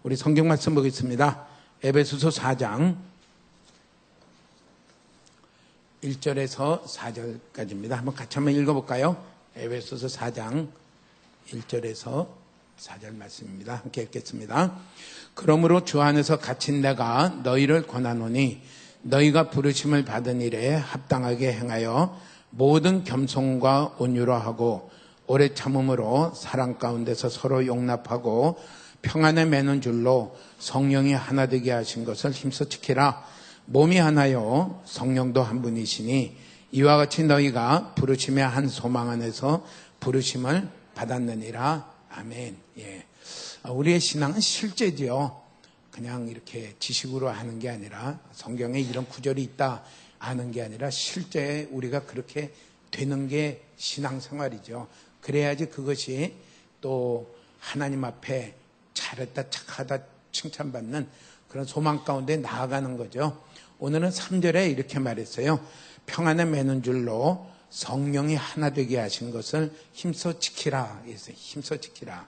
우리 성경 말씀 보겠습니다. 에베소서 4장 1절에서 4절까지입니다. 한번 같이 읽어볼까요? 에베소서 4장 1절에서 4절 말씀입니다. 함께 읽겠습니다. 그러므로 주 안에서 갇힌 내가 너희를 권하노니 너희가 부르심을 받은 일에 합당하게 행하여 모든 겸손과 온유로 하고 오래 참음으로 사랑 가운데서 서로 용납하고 평안에 매는 줄로 성령이 하나 되게 하신 것을 힘써 지키라. 몸이 하나요 성령도 한 분이시니 이와 같이 너희가 부르심의 한 소망 안에서 부르심을 받았느니라. 아멘. 예. 우리의 신앙은 실제지요. 그냥 이렇게 지식으로 하는 게 아니라 성경에 이런 구절이 있다 아는 게 아니라 실제 우리가 그렇게 되는 게 신앙생활이죠. 그래야지 그것이 또 하나님 앞에 잘했다 착하다 칭찬받는 그런 소망 가운데 나아가는 거죠. 오늘은 3절에 이렇게 말했어요. 평안에 매는 줄로 성령이 하나 되게 하신 것을 힘써 지키라. 힘써 지키라.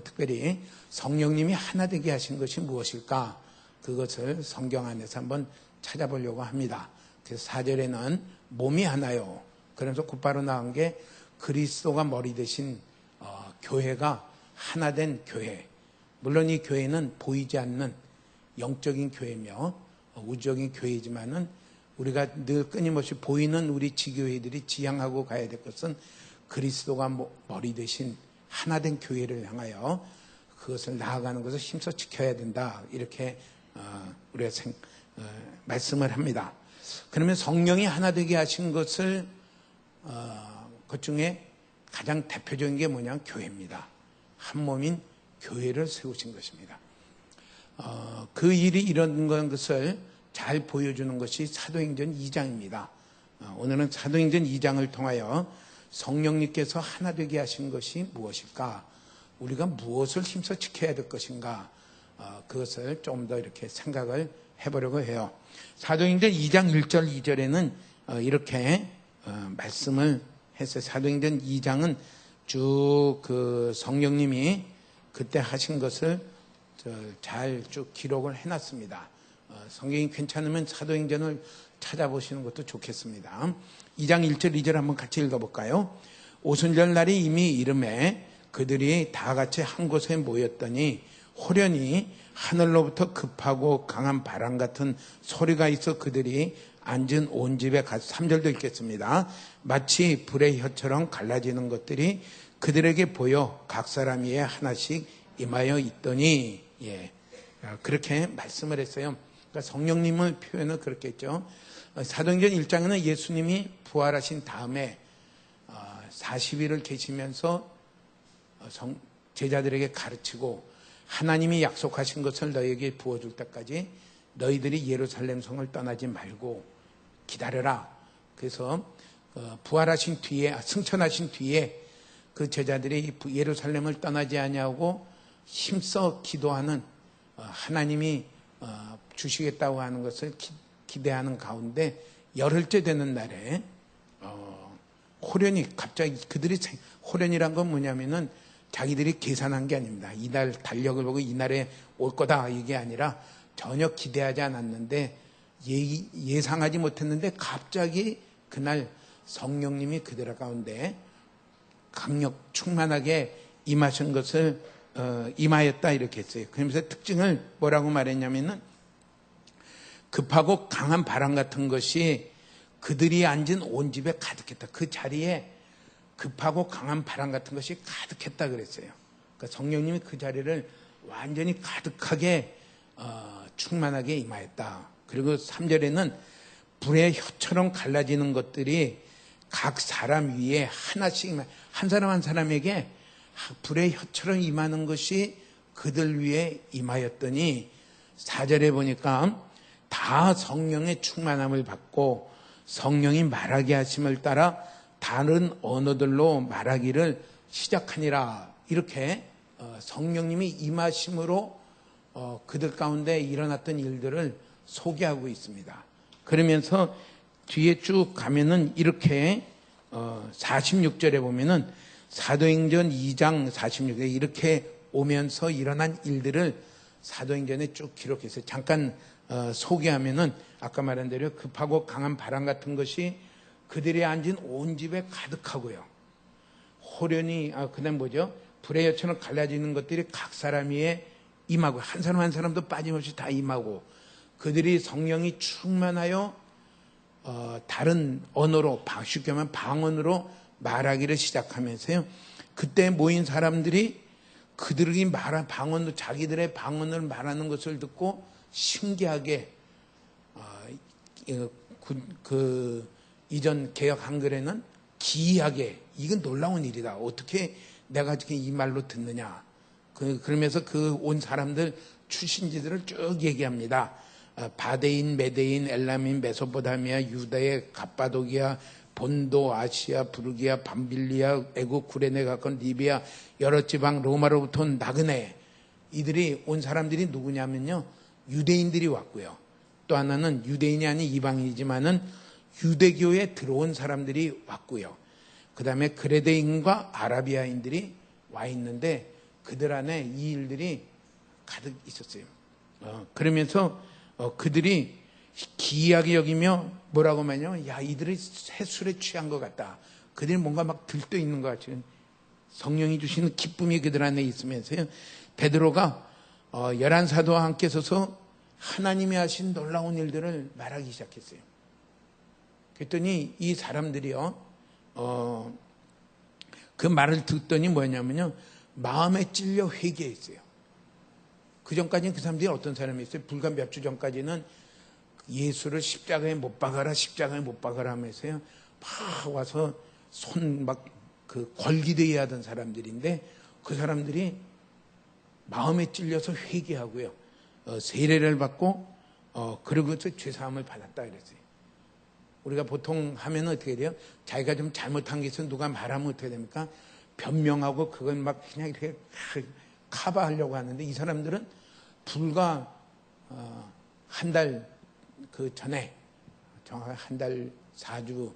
특별히 성령님이 하나 되게 하신 것이 무엇일까? 그것을 성경 안에서 한번 찾아보려고 합니다. 그래서 4절에는 몸이 하나요. 그래서 곧바로 나온 게 그리스도가 머리 되신 교회가 하나 된 교회. 물론 이 교회는 보이지 않는 영적인 교회며 우주적인 교회지만은 우리가 늘 끊임없이 보이는 우리 지교회들이 지향하고 가야 될 것은 그리스도가 머리 되신 하나된 교회를 향하여 그것을 나아가는 것을 힘써 지켜야 된다. 이렇게 우리가 말씀을 합니다. 그러면 성령이 하나 되게 하신 것을 그 중에 가장 대표적인 게 뭐냐면 교회입니다. 한 몸인 교회를 세우신 것입니다. 그 일이 이런 것을 잘 보여주는 것이 사도행전 2장입니다. 오늘은 사도행전 2장을 통하여 성령님께서 하나 되게 하신 것이 무엇일까? 우리가 무엇을 힘써 지켜야 될 것인가? 그것을 좀 더 이렇게 생각을 해보려고 해요. 사도행전 2장 1절 2절에는 이렇게 말씀을 했어요. 사도행전 2장은 쭉 그 성령님이 그때 하신 것을 잘 쭉 기록을 해놨습니다. 성경이 괜찮으면 사도행전을 찾아보시는 것도 좋겠습니다. 2장 1절 2절 한번 같이 읽어볼까요? 오순절 날이 이미 이름에 그들이 다 같이 한 곳에 모였더니 호련히 하늘로부터 급하고 강한 바람 같은 소리가 있어 그들이 앉은 온 집에 가서 3절도 읽겠습니다. 마치 불의 혀처럼 갈라지는 것들이 그들에게 보여 각 사람 위에 하나씩 임하여 있더니 그렇게 말씀을 했어요. 그러니까 성령님을 표현을 그렇게 했죠. 사도행전 1장에는 예수님이 부활하신 다음에 40일을 계시면서 제자들에게 가르치고 하나님이 약속하신 것을 너희에게 부어줄 때까지 너희들이 예루살렘 성을 떠나지 말고 기다려라. 그래서 부활하신 뒤에 승천하신 뒤에 그 제자들이 예루살렘을 떠나지 아니하고 힘써 기도하는 하나님이 주시겠다고 하는 것을 기대하는 가운데 열흘째 되는 날에 호련히 갑자기 그들이 호련이란 건 뭐냐면은 자기들이 계산한 게 아닙니다. 이날 달력을 보고 이날에 올 거다 이게 아니라 전혀 기대하지 않았는데 예상하지 못했는데 갑자기 그날 성령님이 그들 가운데 강력 충만하게 임하신 것을 임하였다 이렇게 했어요. 그러면서 특징을 뭐라고 말했냐면은 급하고 강한 바람 같은 것이 그들이 앉은 온 집에 가득했다. 그 자리에 급하고 강한 바람 같은 것이 가득했다 그랬어요. 그러니까 성령님이 그 자리를 완전히 가득하게 충만하게 임하였다. 그리고 3절에는 불의 혀처럼 갈라지는 것들이 각 사람 위에 하나씩 한 사람 한 사람에게 불의 혀처럼 임하는 것이 그들 위에 임하였더니 4절에 보니까 다 성령의 충만함을 받고 성령이 말하게 하심을 따라 다른 언어들로 말하기를 시작하니라. 이렇게 성령님이 임하심으로 그들 가운데 일어났던 일들을 소개하고 있습니다. 그러면서 뒤에 쭉 가면은 이렇게 46절에 보면은 사도행전 2장 46절에 이렇게 오면서 일어난 일들을 사도행전에 쭉 기록했어요. 잠깐 소개하면은 아까 말한 대로 급하고 강한 바람 같은 것이 그들이 앉은 온 집에 가득하고요. 호련히 그다음 뭐죠? 불의 여처럼 갈라지는 것들이 각 사람 위에 임하고 한 사람 한 사람도 빠짐없이 다 임하고 그들이 성령이 충만하여 다른 언어로 쉽게 말하면 방언으로 말하기를 시작하면서요. 그때 모인 사람들이 그들이 말한 방언도 자기들의 방언을 말하는 것을 듣고 신기하게 이전 개역 한글에는 기이하게 이건 놀라운 일이다. 어떻게 내가 이 말로 듣느냐. 그러면서 그 온 사람들 출신지들을 쭉 얘기합니다. 바데인, 메데인, 엘라민, 메소포타미아, 유다의 갑바도기아, 본도, 아시아, 부르기아, 밤빌리아, 애국, 구레네 가까운 리비아, 여러 지방, 로마로부터 온 나그네. 이들이 온 사람들이 누구냐면요. 유대인들이 왔고요. 또 하나는 유대인이 아닌 이방인이지만은 유대교에 들어온 사람들이 왔고요. 그 다음에 그레데인과 아라비아인들이 와 있는데 그들 안에 이 일들이 가득 있었어요. 그러면서 그들이 기이하게 여기며 뭐라고 말하냐면 야 이들이 새술에 취한 것 같다. 그들이 뭔가 막 들떠 있는 것 같아요. 성령이 주시는 기쁨이 그들 안에 있으면서요. 베드로가 11사도와 함께 서서 하나님이 하신 놀라운 일들을 말하기 시작했어요. 그랬더니 이 사람들이요. 그 말을 듣더니 뭐냐면요. 마음에 찔려 회개했어요. 그 전까지는 그 사람들이 어떤 사람이었어요? 불과 몇 주 전까지는 예수를 십자가에 못 박아라, 십자가에 못 박아라 하면서요. 막 와서 손 막 걸기대야 하던 사람들인데 그 사람들이 마음에 찔려서 회개하고요. 세례를 받고 그러고서 죄사함을 받았다 그랬어요. 우리가 보통 하면 어떻게 돼요? 자기가 좀 잘못한 게 있으면 누가 말하면 어떻게 됩니까? 변명하고 그건 막 그냥 이렇게 커버하려고 하는데 이 사람들은 불과 한 달 전에 정확하게 한 달 4주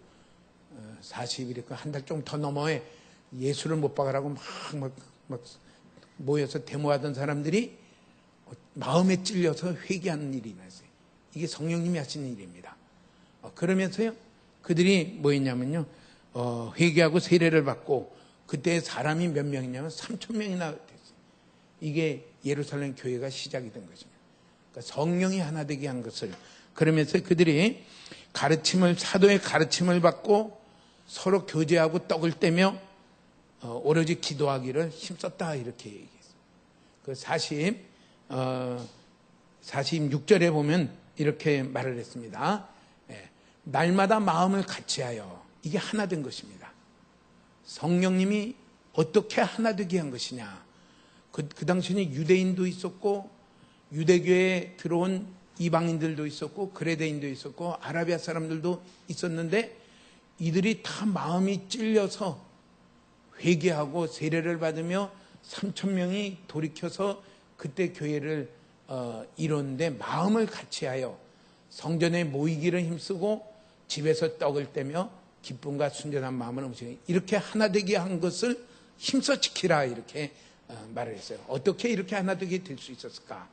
40일 한 달 좀 더 넘어에 예수를 못 박으라고 막 모여서 데모하던 사람들이 마음에 찔려서 회개하는 일이 났어요. 이게 성령님이 하시는 일입니다. 그러면서요 그들이 뭐였냐면요 회개하고 세례를 받고 그때 사람이 몇 명이냐면 3,000명이나 됐어요. 이게 예루살렘 교회가 시작이 된 것입니다. 그러니까 성령이 하나 되게 한 것을 그러면서 그들이 사도의 가르침을 받고 서로 교제하고 떡을 떼며 오로지 기도하기를 힘썼다 이렇게 얘기했어요. 그 46절에 보면 이렇게 말을 했습니다. 날마다 마음을 같이하여 이게 하나 된 것입니다. 성령님이 어떻게 하나 되게 한 것이냐. 그 당시에는 유대인도 있었고 유대교에 들어온 이방인들도 있었고 그레데인도 있었고 아라비아 사람들도 있었는데 이들이 다 마음이 찔려서 회개하고 세례를 받으며 3,000명이 돌이켜서 그때 교회를 이뤘는데 마음을 같이하여 성전에 모이기를 힘쓰고 집에서 떡을 떼며 기쁨과 순전한 마음을 움직이고 이렇게 하나 되게 한 것을 힘써 지키라 이렇게 말을 했어요. 어떻게 이렇게 하나 되게 될 수 있었을까?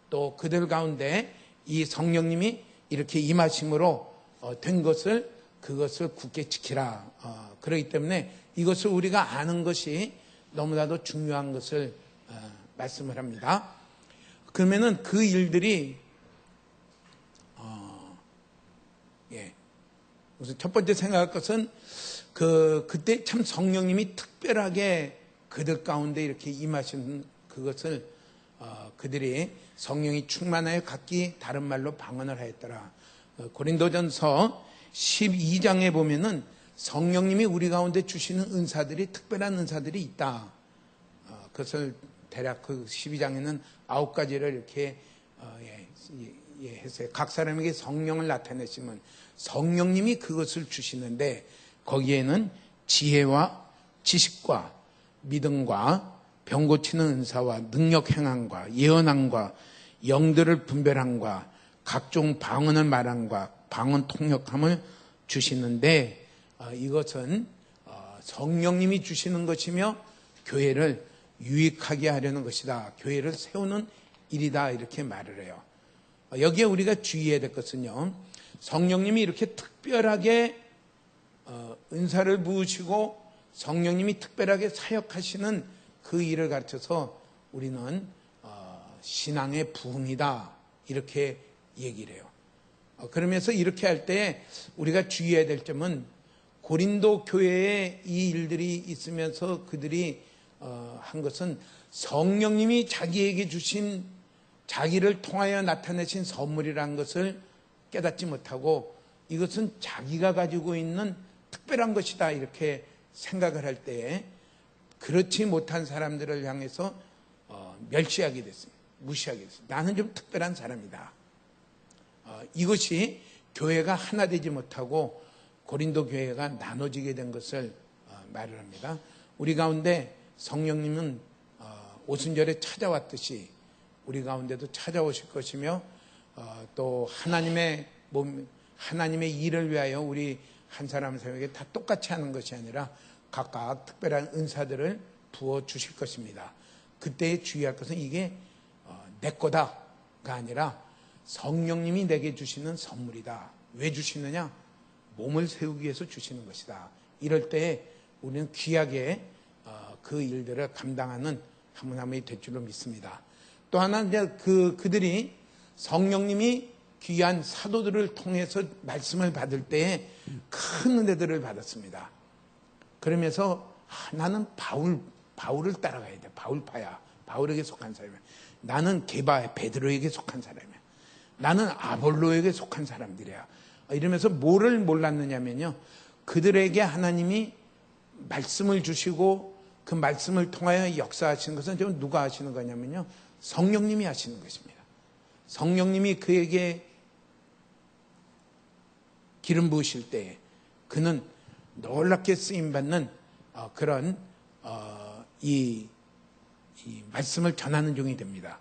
또 그들 가운데 이 성령님이 이렇게 임하심으로 된 것을 그것을 굳게 지키라. 그렇기 때문에 이것을 우리가 아는 것이 너무나도 중요한 것을 말씀을 합니다. 그러면은 그 일들이 우선 첫 번째 생각할 것은 그때 참 성령님이 특별하게 그들 가운데 이렇게 임하신 그것을 그들이 성령이 충만하여 각기 다른 말로 방언을 하였더라. 고린도전서 12장에 보면은 성령님이 우리 가운데 주시는 은사들이 특별한 은사들이 있다. 그것을 대략 그 12장에는 9가지를 이렇게 했어요. 각 사람에게 성령을 나타내시면 성령님이 그것을 주시는데 거기에는 지혜와 지식과 믿음과 병 고치는 은사와 능력 행함과 예언함과 영들을 분별함과 각종 방언을 말함과 방언 통역함을 주시는데 이것은 성령님이 주시는 것이며 교회를 유익하게 하려는 것이다. 교회를 세우는 일이다 이렇게 말을 해요. 여기에 우리가 주의해야 될 것은요, 성령님이 이렇게 특별하게 은사를 부으시고 성령님이 특별하게 사역하시는 그 일을 가르쳐서 우리는 신앙의 부흥이다 이렇게 얘기를 해요. 그러면서 이렇게 할 때 우리가 주의해야 될 점은 고린도 교회에 이 일들이 있으면서 그들이 한 것은 성령님이 자기에게 주신, 자기를 통하여 나타내신 선물이라는 것을 깨닫지 못하고 이것은 자기가 가지고 있는 특별한 것이다 이렇게 생각을 할 때에 그렇지 못한 사람들을 향해서 멸시하게 됐습니다. 무시하게 됐습니다. 나는 좀 특별한 사람이다. 이것이 교회가 하나 되지 못하고 고린도 교회가 나눠지게 된 것을 말을 합니다. 우리 가운데 성령님은 오순절에 찾아왔듯이 우리 가운데도 찾아오실 것이며 또 하나님의 일을 위하여 우리 한 사람 한 사람에게 다 똑같이 하는 것이 아니라 각각 특별한 은사들을 부어주실 것입니다. 그때 주의할 것은 이게 내 거다가 아니라 성령님이 내게 주시는 선물이다. 왜 주시느냐? 몸을 세우기 위해서 주시는 것이다. 이럴 때 우리는 귀하게 그 일들을 감당하는 한 분 한 분이 될 줄로 믿습니다. 또 하나 이제 그들이 성령님이 귀한 사도들을 통해서 말씀을 받을 때에 큰 은혜들을 받았습니다. 그러면서 나는 바울을 따라가야 돼. 바울파야. 바울에게 속한 사람이야. 나는 베드로에게 속한 사람이야. 나는 아볼로에게 속한 사람들이야. 이러면서 뭐를 몰랐느냐면요, 그들에게 하나님이 말씀을 주시고 그 말씀을 통하여 역사하시는 것은 지금 누가 하시는 거냐면요, 성령님이 하시는 것입니다. 성령님이 그에게 기름 부으실 때 그는 놀랍게 쓰임받는 그런 이 말씀을 전하는 종이 됩니다.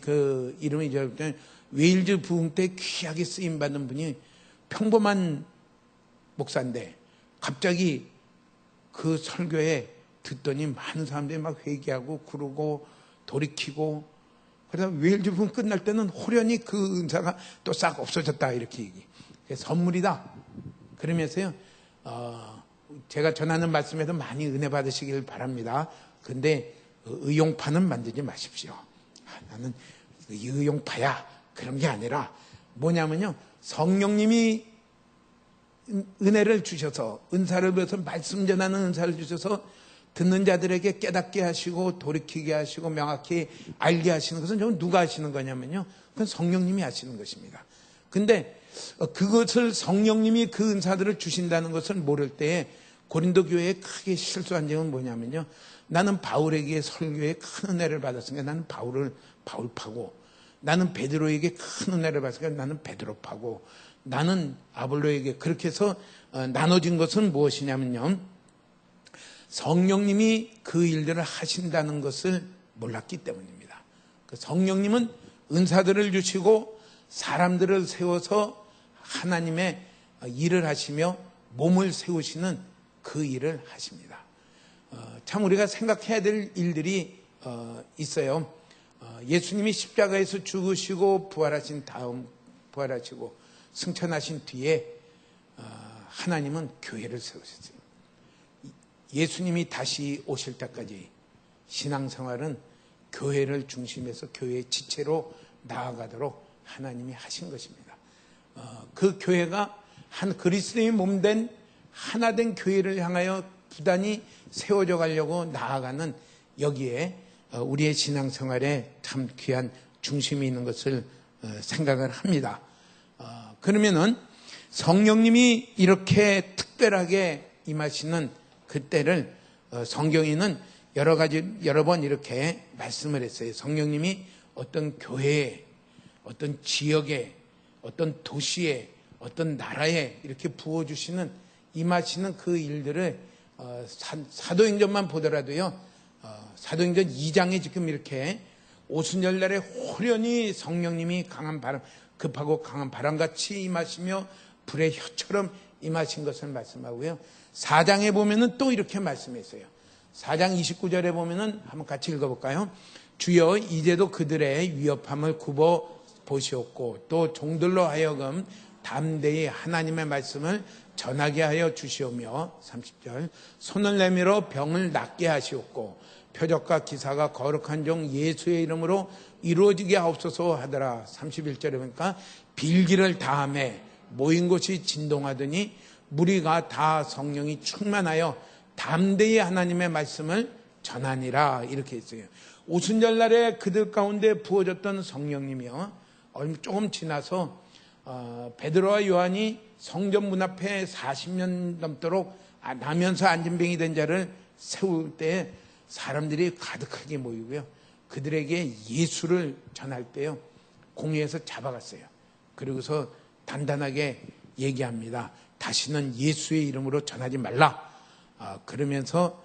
그 이름이 이제 웨일즈 부흥 때 귀하게 쓰임받는 분이 평범한 목사인데 갑자기 그 설교에 듣더니 많은 사람들이 막 회개하고 그러고 돌이키고, 그래서 웨일즈 부흥 끝날 때는 호련히 그 은사가 또 싹 없어졌다 이렇게 얘기. 선물이다. 그러면서요, 제가 전하는 말씀에도 많이 은혜 받으시길 바랍니다. 근데 의용파는 만들지 마십시오. 나는 의용파야. 그런 게 아니라 뭐냐면요, 성령님이 은혜를 주셔서 은사를 배워서 말씀 전하는 은사를 주셔서 듣는 자들에게 깨닫게 하시고 돌이키게 하시고 명확히 알게 하시는 것은 좀 누가 하시는 거냐면요, 그건 성령님이 하시는 것입니다. 근데 그것을 성령님이 그 은사들을 주신다는 것을 모를 때에 고린도 교회에 크게 실수한 점은 뭐냐면요, 나는 바울에게 설교에 큰 은혜를 받았으니까 나는 바울파고, 나는 베드로에게 큰 은혜를 받았으니까 나는 베드로파고, 나는 아볼로에게, 그렇게 해서 나눠진 것은 무엇이냐면요, 성령님이 그 일들을 하신다는 것을 몰랐기 때문입니다. 그 성령님은 은사들을 주시고 사람들을 세워서 하나님의 일을 하시며 몸을 세우시는 그 일을 하십니다. 참 우리가 생각해야 될 일들이 있어요. 예수님이 십자가에서 죽으시고 부활하신 다음, 부활하시고 승천하신 뒤에 하나님은 교회를 세우셨어요. 예수님이 다시 오실 때까지 신앙생활은 교회를 중심해서 교회의 지체로 나아가도록 하나님이 하신 것입니다. 그 교회가 한 그리스도의 몸된 하나된 교회를 향하여 부단히 세워져 가려고 나아가는, 여기에 우리의 신앙생활에 참 귀한 중심이 있는 것을 생각을 합니다. 그러면은 성령님이 이렇게 특별하게 임하시는 그때를 성경에는 여러 번 이렇게 말씀을 했어요. 성령님이 어떤 교회에, 어떤 지역에, 어떤 도시에, 어떤 나라에 이렇게 부어주시는, 임하시는 그 일들을 사도행전만 보더라도요, 사도행전 2장에 지금 이렇게 오순절 날에 호련히 성령님이 급하고 강한 바람같이 임하시며 불의 혀처럼 임하신 것을 말씀하고요, 4장에 보면은 또 이렇게 말씀했어요. 4장 29절에 보면은 한번 같이 읽어볼까요? 주여 이제도 그들의 위협함을 굽어 보시옵고 또 종들로 하여금 담대히 하나님의 말씀을 전하게 하여 주시오며 30절 손을 내밀어 병을 낫게 하시옵고 표적과 기사가 거룩한 종 예수의 이름으로 이루어지게 하옵소서 하더라. 31절에 보니까 빌기를 다함에 모인 곳이 진동하더니 무리가 다 성령이 충만하여 담대히 하나님의 말씀을 전하니라 이렇게 했어요. 오순절날에 그들 가운데 부어졌던 성령님이요 조금 지나서 베드로와 요한이 성전 문 앞에 40년 넘도록 나면서 안진병이 된 자를 세울 때 사람들이 가득하게 모이고요. 그들에게 예수를 전할 때요. 공회에서 잡아갔어요. 그리고서 단단하게 얘기합니다. 다시는 예수의 이름으로 전하지 말라. 그러면서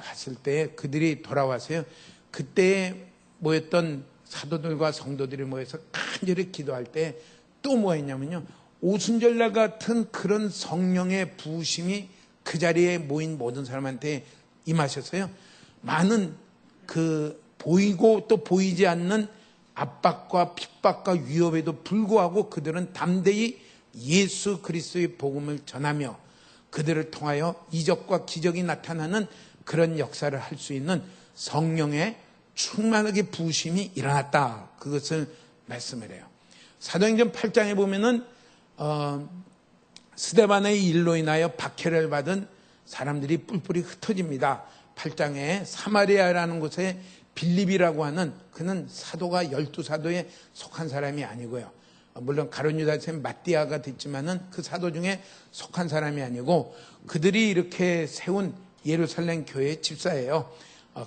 했을 때 그들이 돌아와서요. 그때 모였던 사도들과 성도들이 모여서 간절히 기도할 때 또 뭐 했냐면요. 오순절날 같은 그런 성령의 부으심이 그 자리에 모인 모든 사람한테 임하셨어요. 많은 그 보이고 또 보이지 않는 압박과 핍박과 위협에도 불구하고 그들은 담대히 예수 그리스도의 복음을 전하며 그들을 통하여 이적과 기적이 나타나는 그런 역사를 할 수 있는 성령의 충만하게 부으심이 일어났다. 그것을 말씀을 해요. 사도행전 8장에 보면은 스데반의 일로 인하여 박해를 받은 사람들이 뿔뿔이 흩어집니다. 8장에 사마리아라는 곳에 빌립이라고 하는 그는 사도가 12사도에 속한 사람이 아니고요. 물론 가룟 유다서에 마띠아가 됐지만은 그 사도 중에 속한 사람이 아니고 그들이 이렇게 세운 예루살렘 교회의 집사예요.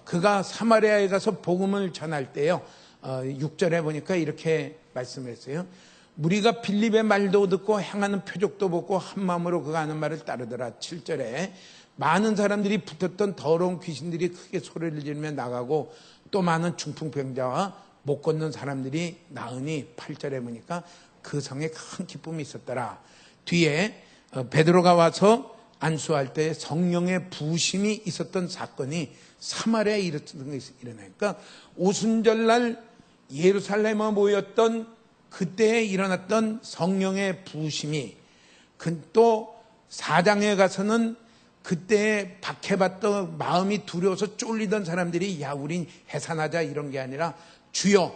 그가 사마리아에 가서 복음을 전할 때요. 6절에 보니까 이렇게 말씀했어요. 무리가 빌립의 말도 듣고 행하는 표적도 보고 한 마음으로 그가 하는 말을 따르더라. 7절에 많은 사람들이 붙었던 더러운 귀신들이 크게 소리를 지르며 나가고 또 많은 중풍병자와 못 걷는 사람들이 나으니 8절에 보니까 그 성에 큰 기쁨이 있었더라. 뒤에 베드로가 와서 안수할 때 성령의 부으심이 있었던 사건이 사마리아에 일어나요. 그러니까 오순절날 예루살렘에 모였던 그때에 일어났던 성령의 부으심이 또 4장에 가서는 그때 박해받던 마음이 두려워서 쫄리던 사람들이 야 우린 해산하자 이런 게 아니라 주여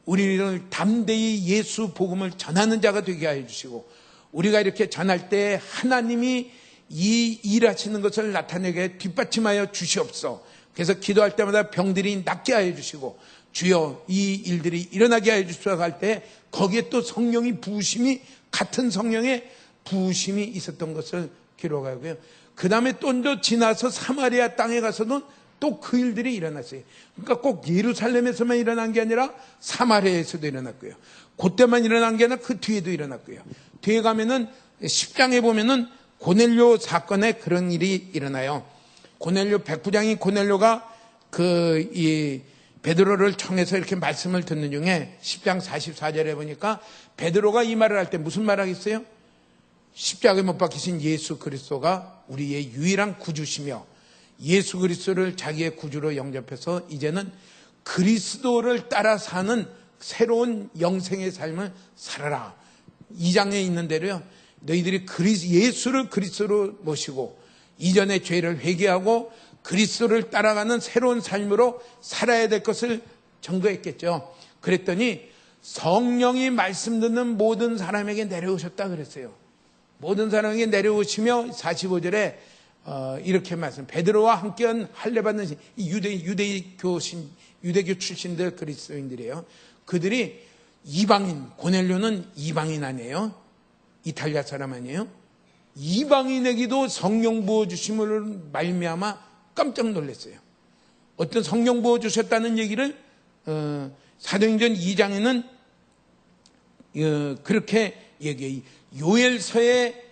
우리를 담대히 예수 복음을 전하는 자가 되게 하여 주시고 우리가 이렇게 전할 때 하나님이 이 일하시는 것을 나타내게 뒷받침하여 주시옵소서. 그래서 기도할 때마다 병들이 낫게 하여 주시고 주여 이 일들이 일어나게 하여 주시옵소서 할 때 거기에 또 성령이 부으심이 같은 성령의 부으심이 있었던 것을 기록하고요. 그 다음에 또 지나서 사마리아 땅에 가서는 또 그 일들이 일어났어요. 그러니까 꼭 예루살렘에서만 일어난 게 아니라 사마리아에서도 일어났고요. 그때만 일어난 게 아니라 그 뒤에도 일어났고요. 뒤에 가면은 10장에 보면은 고넬료 사건에 그런 일이 일어나요. 고넬료 백부장이 고넬료가 이 베드로를 청해서 이렇게 말씀을 듣는 중에 10장 44절에 보니까 베드로가 이 말을 할 때 무슨 말 하겠어요? 십자가에 못 박히신 예수 그리스도가 우리의 유일한 구주시며 예수 그리스도를 자기의 구주로 영접해서 이제는 그리스도를 따라 사는 새로운 영생의 삶을 살아라. 2장에 있는 대로요. 너희들이 예수를 그리스도로 모시고 이전의 죄를 회개하고 그리스도를 따라가는 새로운 삶으로 살아야 될 것을 증거했겠죠. 그랬더니 성령이 말씀 듣는 모든 사람에게 내려오셨다 그랬어요. 모든 사람에게 내려오시며 45절에 이렇게 말씀. 베드로와 함께한 할례받는 유대교 출신들 그리스도인들이에요. 그들이 이방인, 고넬료는 이방인 아니에요? 이탈리아 사람 아니에요? 이방인에게도 성령 부어주심을 말미암아 깜짝 놀랐어요. 어떤 성령 부어주셨다는 얘기를 사도행전 2장에는 그렇게 얘기해요. 요엘서에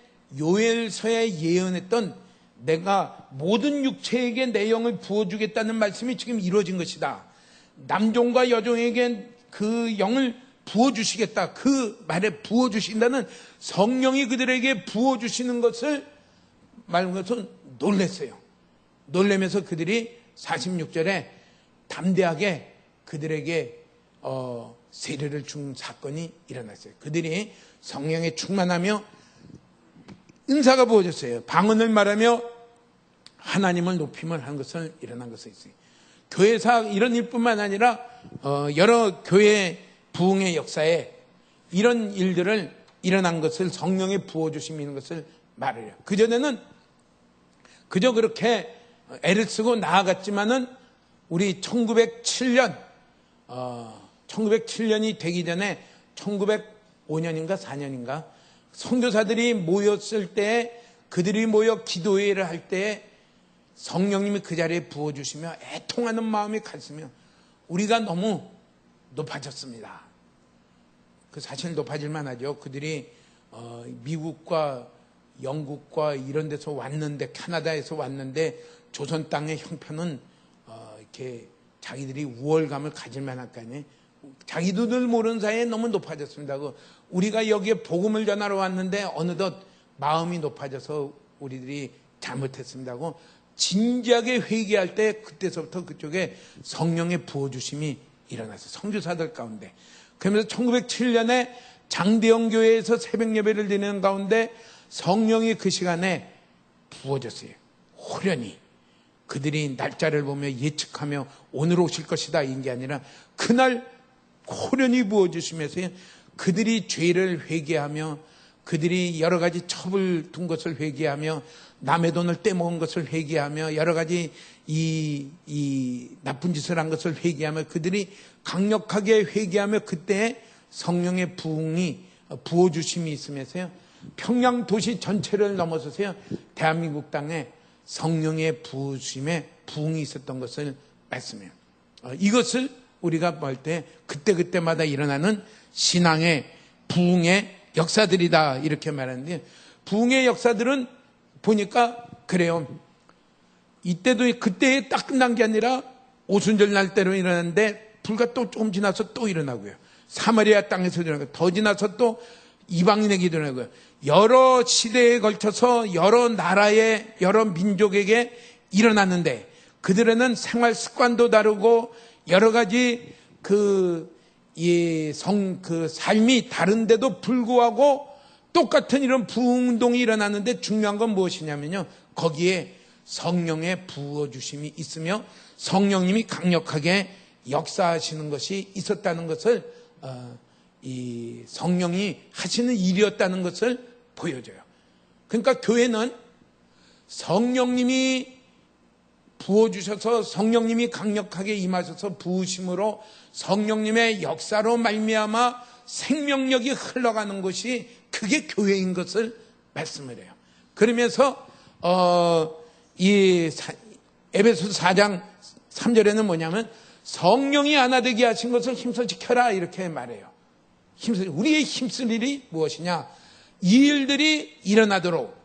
예언했던 내가 모든 육체에게 내 영을 부어주겠다는 말씀이 지금 이루어진 것이다. 남종과 여종에게 그 영을 부어주시겠다. 그 말에 부어주신다는 성령이 그들에게 부어주시는 것을 말하면서 놀랐어요. 놀라면서 그들이 46절에 담대하게 그들에게 세례를 준 사건이 일어났어요. 그들이 성령에 충만하며 은사가 부어졌어요. 방언을 말하며 하나님을 높임을 한 것을 일어난 것이 있어요. 교회사 이런 일뿐만 아니라 여러 교회 부흥의 역사에 이런 일들을 일어난 것을 성령의 부어주심이 있는 것을 말해요. 그전에는 그저 그렇게 애를 쓰고 나아갔지만은 우리 1907년이 되기 전에 1905년인가 4년인가 선교사들이 모였을 때 그들이 모여 기도회를 할 때 성령님이 그 자리에 부어주시며 애통하는 마음이 갔으며 우리가 너무 높아졌습니다. 그 사실 높아질 만하죠. 그들이 미국과 영국과 이런 데서 왔는데 캐나다에서 왔는데 조선 땅의 형편은 이렇게 자기들이 우월감을 가질 만할 거 아니에요. 자기도들 모르는 사이에 너무 높아졌습니다. 우리가 여기에 복음을 전하러 왔는데 어느덧 마음이 높아져서 우리들이 잘못했습니다고 진지하게 회개할 때 그때서부터 그쪽에 성령의 부어주심이 일어났어요. 선교사들 가운데. 그러면서 1907년에 장대영 교회에서 새벽 예배를 드리는 가운데 성령이 그 시간에 부어졌어요. 호련히. 그들이 날짜를 보며 예측하며 오늘 오실 것이다 이런 게 아니라 그날 호련히 부어주시면서 그들이 죄를 회개하며 그들이 여러 가지 첩을 둔 것을 회개하며 남의 돈을 떼먹은 것을 회개하며 여러 가지 이 나쁜 짓을 한 것을 회개하며 그들이 강력하게 회개하며 그때 성령의 부어주심이 있으면서요. 평양 도시 전체를 넘어서서요. 대한민국 땅에 성령의 부으심에 부흥이 있었던 것을 말씀해요. 이것을 우리가 볼 때 그때그때마다 일어나는 신앙의 부흥의 역사들이다 이렇게 말하는데 부흥의 역사들은 보니까 그래요. 이때도 그때에 딱 끝난 게 아니라 오순절 날때로 일어났는데 불과 또 조금 지나서 또 일어나고요. 사마리아 땅에서 일어나고 더 지나서 또 이방인에게 일어나고요. 여러 시대에 걸쳐서 여러 나라의 여러 민족에게 일어났는데 그들은 생활 습관도 다르고 여러 가지 삶이 다른데도 불구하고 똑같은 이런 부흥운동이 일어났는데 중요한 건 무엇이냐면요. 거기에 성령의 부어주심이 있으며 성령님이 강력하게 역사하시는 것이 있었다는 것을 이 성령이 하시는 일이었다는 것을 보여줘요. 그러니까 교회는 성령님이 부어주셔서 성령님이 강력하게 임하셔서 부으심으로 성령님의 역사로 말미암아 생명력이 흘러가는 것이 그게 교회인 것을 말씀을 해요. 그러면서 이 에베소서 4장 3절에는 뭐냐면 성령이 하나 되게 하신 것을 힘써 지켜라 이렇게 말해요. 우리의 힘쓸 일이 무엇이냐? 이 일들이 일어나도록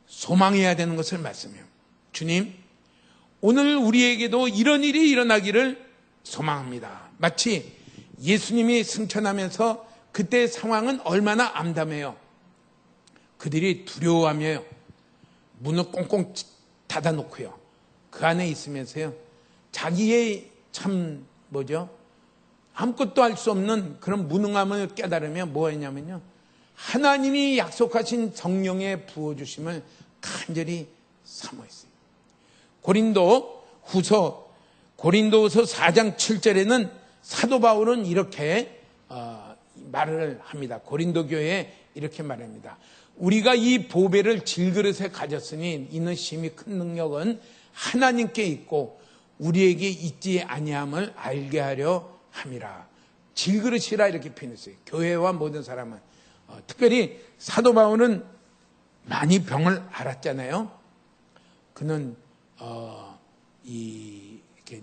소망해야 되는 것을 말씀해요. 주님, 오늘 우리에게도 이런 일이 일어나기를 소망합니다. 마치 예수님이 승천하면서 그때의 상황은 얼마나 암담해요. 그들이 두려워하며 문을 꽁꽁 닫아놓고요. 그 안에 있으면서요. 자기의 아무것도 할 수 없는 그런 무능함을 깨달으며 뭐 했냐면요. 하나님이 약속하신 성령의 부어주심을 간절히 사모했어요. 고린도후서 4장 7절에는 사도 바울은 이렇게 말을 합니다. 고린도 교회에 이렇게 말합니다. 우리가 이 보배를 질그릇에 가졌으니 이는 심히 큰 능력은 하나님께 있고 우리에게 있지 아니함을 알게 하려 함이라. 질그릇이라 이렇게 표현했어요. 교회와 모든 사람은. 특별히 사도 바울은 많이 병을 앓았잖아요. 그는 이렇게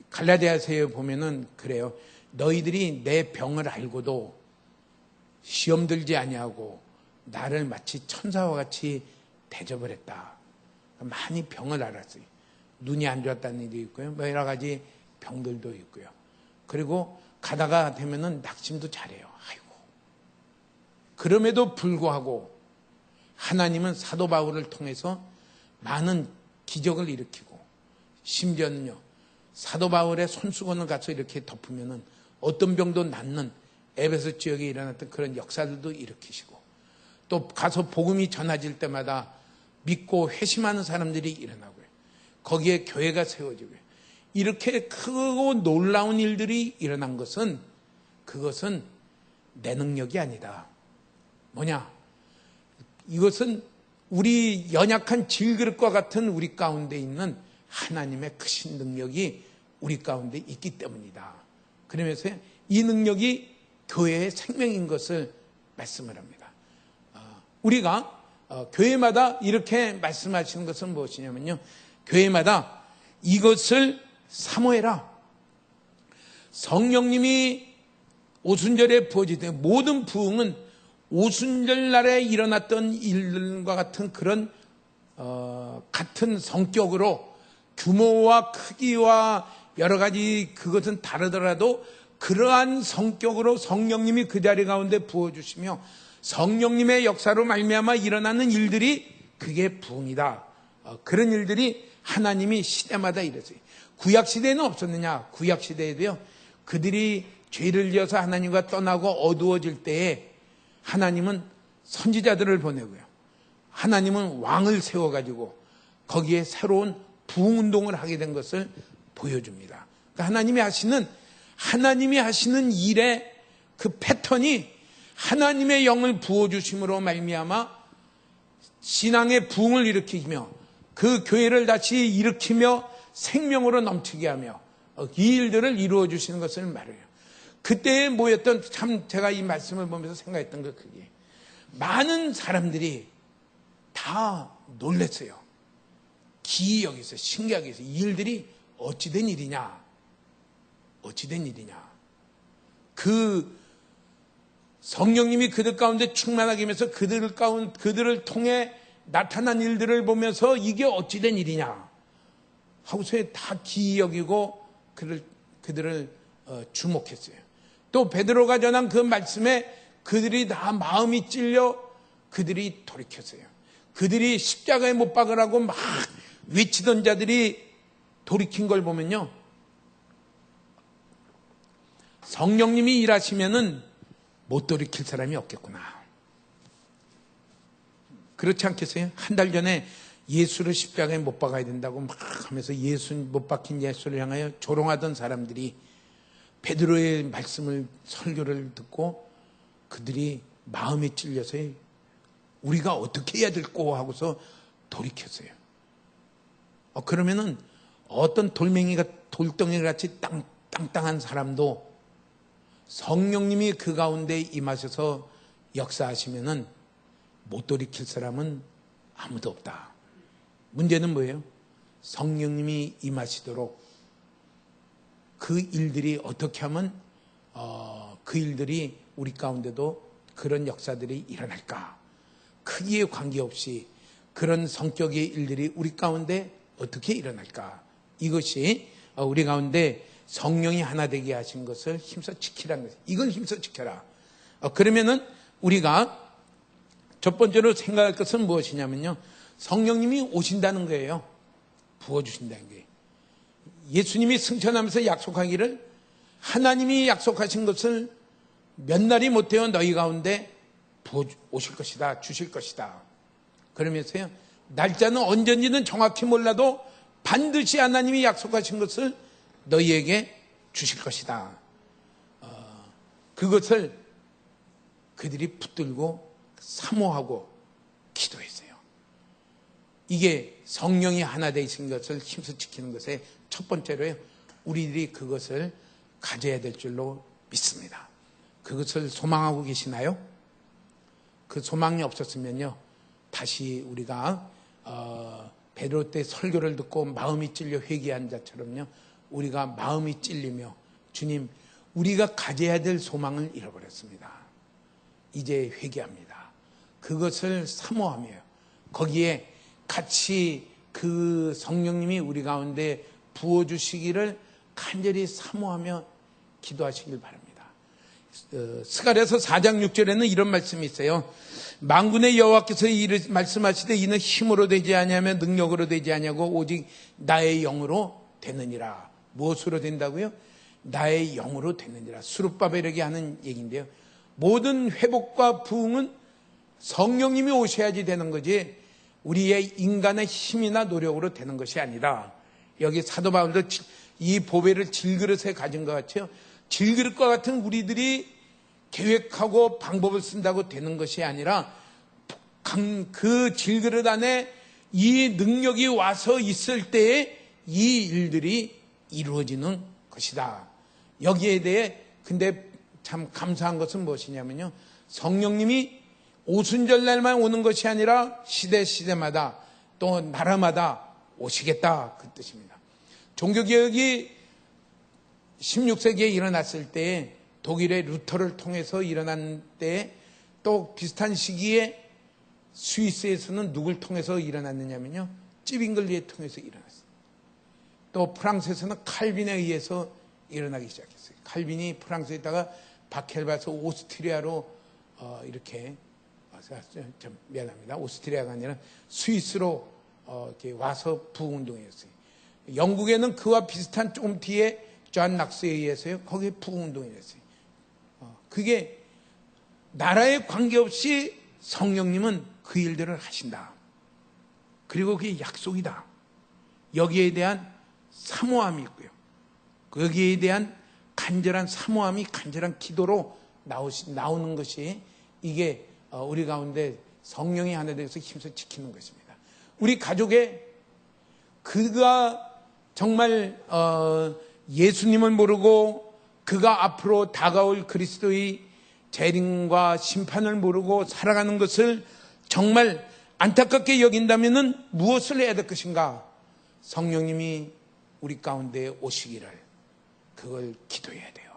갈라디아서에 보면은 그래요. 너희들이 내 병을 알고도 시험 들지 아니하고 나를 마치 천사와 같이 대접을 했다. 많이 병을 앓았어요. 눈이 안 좋았다는 일이 있고요. 뭐 여러 가지 병들도 있고요. 그리고 가다가 되면은 낙심도 잘해요. 아이고. 그럼에도 불구하고 하나님은 사도 바울을 통해서 많은 기적을 일으키고 심지어는요. 사도 바울의 손수건을 가서 이렇게 덮으면은 어떤 병도 낫는 에베소 지역에 일어났던 그런 역사들도 일으키시고, 또 가서 복음이 전해질 때마다 믿고 회심하는 사람들이 일어나고요. 거기에 교회가 세워지고요. 이렇게 크고 놀라운 일들이 일어난 것은, 그것은 내 능력이 아니다. 뭐냐? 이것은 우리 연약한 질그릇과 같은 우리 가운데 있는 하나님의 크신 능력이 우리 가운데 있기 때문이다. 그러면서 이 능력이 교회의 생명인 것을 말씀을 합니다. 우리가 교회마다 이렇게 말씀하시는 것은 무엇이냐면요, 교회마다 이것을 사모해라. 성령님이 오순절에 부어지던 모든 부흥은 오순절 날에 일어났던 일들과 같은 그런 같은 성격으로 규모와 크기와 여러 가지 그것은 다르더라도 그러한 성격으로 성령님이 그 자리 가운데 부어주시며 성령님의 역사로 말미암아 일어나는 일들이 그게 부흥이다. 그런 일들이 하나님이 시대마다 이랬어요. 구약시대에는 없었느냐? 구약시대에도요, 그들이 죄를 지어서 하나님과 떠나고 어두워질 때에 하나님은 선지자들을 보내고요, 하나님은 왕을 세워가지고 거기에 새로운 부흥운동을 하게 된 것을 보여줍니다. 그러니까 하나님이 하시는 일의 그 패턴이 하나님의 영을 부어주심으로 말미암아 신앙의 부흥을 일으키며 그 교회를 다시 일으키며 생명으로 넘치게 하며 이 일들을 이루어 주시는 것을 말해요. 그때에 모였던, 참 제가 이 말씀을 보면서 생각했던 게 그게, 많은 사람들이 다 놀랐어요. 기이 여기서, 신기하게 해서 이 일들이 어찌된 일이냐, 어찌된 일이냐. 그 성령님이 그들 가운데 충만하게 하면서 그들을 통해 나타난 일들을 보면서 이게 어찌된 일이냐 하고서 다 기이 여기고 그들을 주목했어요. 또 베드로가 전한 그 말씀에 그들이 다 마음이 찔려 그들이 돌이켰어요. 그들이 십자가에 못 박으라고 막 외치던 자들이 돌이킨 걸 보면요, 성령님이 일하시면은 못 돌이킬 사람이 없겠구나. 그렇지 않겠어요? 한 달 전에 예수를 십자가에 못 박아야 된다고 막 하면서 못 박힌 예수를 향하여 조롱하던 사람들이 베드로의 설교를 듣고 그들이 마음에 찔려서 우리가 어떻게 해야 될꼬 하고서 돌이켰어요. 그러면은 어떤 돌덩이 같이 땅땅한 사람도 성령님이 그 가운데 임하셔서 역사하시면은 못 돌이킬 사람은 아무도 없다. 문제는 뭐예요? 성령님이 임하시도록 그 일들이 어떻게 하면 그 일들이 우리 가운데도 그런 역사들이 일어날까? 크기에 관계없이 그런 성격의 일들이 우리 가운데 어떻게 일어날까? 이것이 우리 가운데 성령이 하나 되게 하신 것을 힘써 지키라는 거예요. 이건 힘써 지켜라. 그러면은 우리가 첫 번째로 생각할 것은 무엇이냐면요, 성령님이 오신다는 거예요. 부어주신다는 거예요. 예수님이 승천하면서 약속하기를 하나님이 약속하신 것을 몇 날이 못해요 너희 가운데 오실 것이다, 주실 것이다. 그러면서요, 날짜는 언제인지는 정확히 몰라도 반드시 하나님이 약속하신 것을 너희에게 주실 것이다. 그것을 그들이 붙들고 사모하고 기도했어요. 이게 성령이 하나 되신 것을 힘써 지키는 것의 첫 번째로요, 우리들이 그것을 가져야 될 줄로 믿습니다. 그것을 소망하고 계시나요? 그 소망이 없었으면요, 다시 우리가 베드로 때 설교를 듣고 마음이 찔려 회개한 자처럼요, 우리가 마음이 찔리며 주님, 우리가 가져야 될 소망을 잃어버렸습니다. 이제 회개합니다. 그것을 사모하며 거기에 같이 그 성령님이 우리 가운데 부어주시기를 간절히 사모하며 기도하시길 바랍니다. 스가랴서 4장 6절에는 이런 말씀이 있어요. 만군의 여호와께서 말씀하시되 이는 힘으로 되지 아니하며 능력으로 되지 아니하고 오직 나의 영으로 되느니라. 무엇으로 된다고요? 나의 영으로 됐느니라. 수룹바벨에게 하는 얘기인데요. 모든 회복과 부흥은 성령님이 오셔야지 되는 거지 우리의 인간의 힘이나 노력으로 되는 것이 아니라, 여기 사도 바울도 이 보배를 질그릇에 가진 것 같아요. 질그릇과 같은 우리들이 계획하고 방법을 쓴다고 되는 것이 아니라 그 질그릇 안에 이 능력이 와서 있을 때에 이 일들이 이루어지는 것이다. 여기에 대해 근데 참 감사한 것은 무엇이냐면요, 성령님이 오순절날만 오는 것이 아니라 시대마다 또 나라마다 오시겠다, 그 뜻입니다. 종교개혁이 16세기에 일어났을 때 독일의 루터를 통해서 일어난 때, 또 비슷한 시기에 스위스에서는 누굴 통해서 일어났느냐면요, 찌빙글리에 통해서 일어났어요. 또 프랑스에서는 칼빈에 의해서 일어나기 시작했어요. 칼빈이 프랑스에 있다가 박헬바서 오스트리아로 이렇게 미안합니다. 오스트리아가 아니라 스위스로 이렇게 와서 부흥운동이었어요. 영국에는 그와 비슷한 조금 뒤에 존 낙스에 의해서요, 거기에 부흥운동이 됐어요. 그게 나라에 관계없이 성령님은 그 일들을 하신다. 그리고 그게 약속이다. 여기에 대한 사모함이 있고요. 여기에 대한 간절한 사모함이 간절한 기도로 나오는 것이, 이게 우리 가운데 성령이 하나 되어서 힘써 지키는 것입니다. 우리 가족에 그가 정말 예수님을 모르고 그가 앞으로 다가올 그리스도의 재림과 심판을 모르고 살아가는 것을 정말 안타깝게 여긴다면 무엇을 해야 될 것인가? 성령님이 우리 가운데 오시기를, 그걸 기도해야 돼요.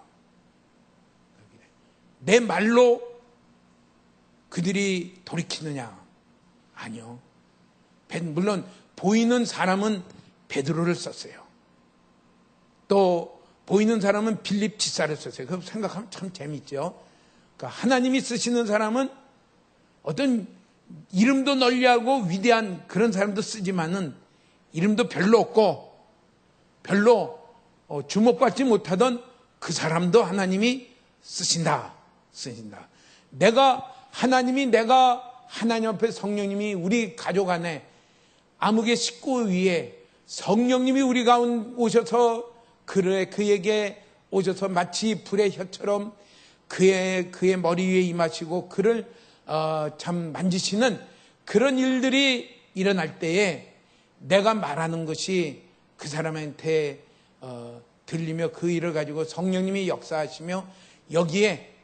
내 말로 그들이 돌이키느냐? 아니요. 물론 보이는 사람은 베드로를 썼어요. 또 보이는 사람은 빌립 지사를 썼어요. 그거 생각하면 참 재밌죠. 그러니까 하나님이 쓰시는 사람은 어떤 이름도 널리하고 위대한 그런 사람도 쓰지만은 이름도 별로 없고 별로 주목받지 못하던 그 사람도 하나님이 쓰신다. 내가 하나님 앞에 성령님이 우리 가족 안에 암흑의 식구 위에 성령님이 우리 가운데 오셔서 그에게 오셔서 마치 불의 혀처럼 그의 머리 위에 임하시고 그를 참 만지시는 그런 일들이 일어날 때에 내가 말하는 것이 그 사람한테 들리며 그 일을 가지고 성령님이 역사하시며 여기에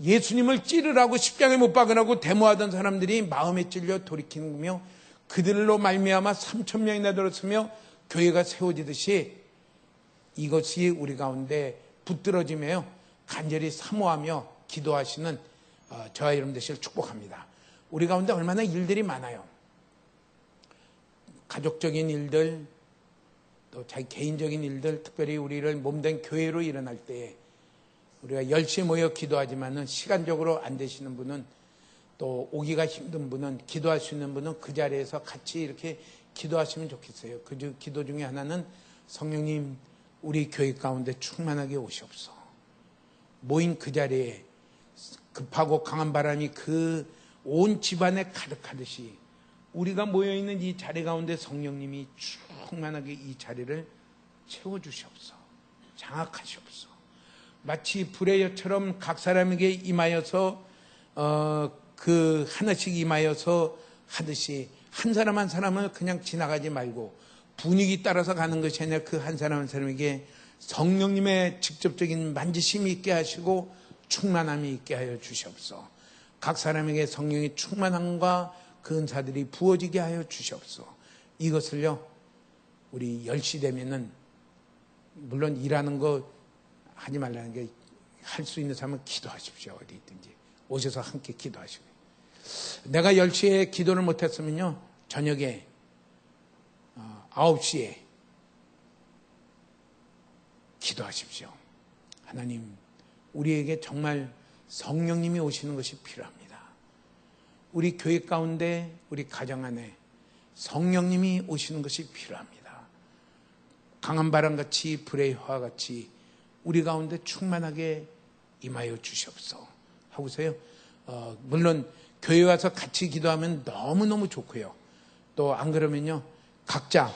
예수님을 찌르라고 십자가에 못 박으라고 데모하던 사람들이 마음에 찔려 돌이키며 그들로 말미암아 3,000명이나 들었으며 교회가 세워지듯이 이것이 우리 가운데 붙들어지며 간절히 사모하며 기도하시는 저와 여러분 되시길 축복합니다. 우리 가운데 얼마나 일들이 많아요. 가족적인 일들, 또 자기 개인적인 일들, 특별히 우리를 몸된 교회로 일어날 때 우리가 10시에 모여 기도하지만은 시간적으로 안 되시는 분은, 또 오기가 힘든 분은, 기도할 수 있는 분은 그 자리에서 같이 이렇게 기도하시면 좋겠어요. 그 기도 중에 하나는 성령님 우리 교회 가운데 충만하게 오시옵소서. 모인 그 자리에 급하고 강한 바람이 그 온 집안에 가득하듯이 우리가 모여있는 이 자리 가운데 성령님이 충만하게 이 자리를 채워주시옵소서. 장악하시옵소서. 마치 불의 혀처럼 각 사람에게 임하여서 그 하나씩 임하여서 하듯이 한 사람 한 사람을 그냥 지나가지 말고 분위기 따라서 가는 것이 아니라 그 한 사람 한 사람에게 성령님의 직접적인 만지심이 있게 하시고 충만함이 있게 하여 주시옵소서. 각 사람에게 성령의 충만함과 그 은사들이 부어지게 하여 주시옵소서. 이것을요, 우리 10시 되면은 물론 일하는 거 하지 말라는 게, 할 수 있는 사람은 기도하십시오. 어디 있든지 오셔서 함께 기도하시고. 내가 10시에 기도를 못했으면요, 저녁에 9시에 기도하십시오. 하나님, 우리에게 정말 성령님이 오시는 것이 필요합니다. 우리 교회 가운데, 우리 가정 안에 성령님이 오시는 것이 필요합니다. 강한 바람같이 불의 화같이 우리 가운데 충만하게 임하여 주시옵소서 하고서요. 물론 교회 와서 같이 기도하면 너무너무 좋고요. 또 안 그러면요, 각자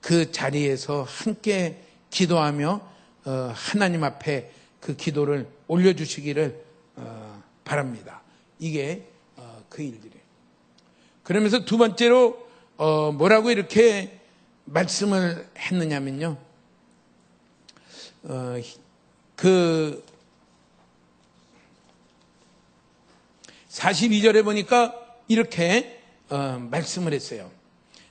그 자리에서 함께 기도하며 하나님 앞에 그 기도를 올려주시기를 바랍니다. 이게 그 일들이에요. 그러면서 두 번째로 뭐라고 이렇게 말씀을 했느냐면요, 그 42절에 보니까 이렇게 말씀을 했어요.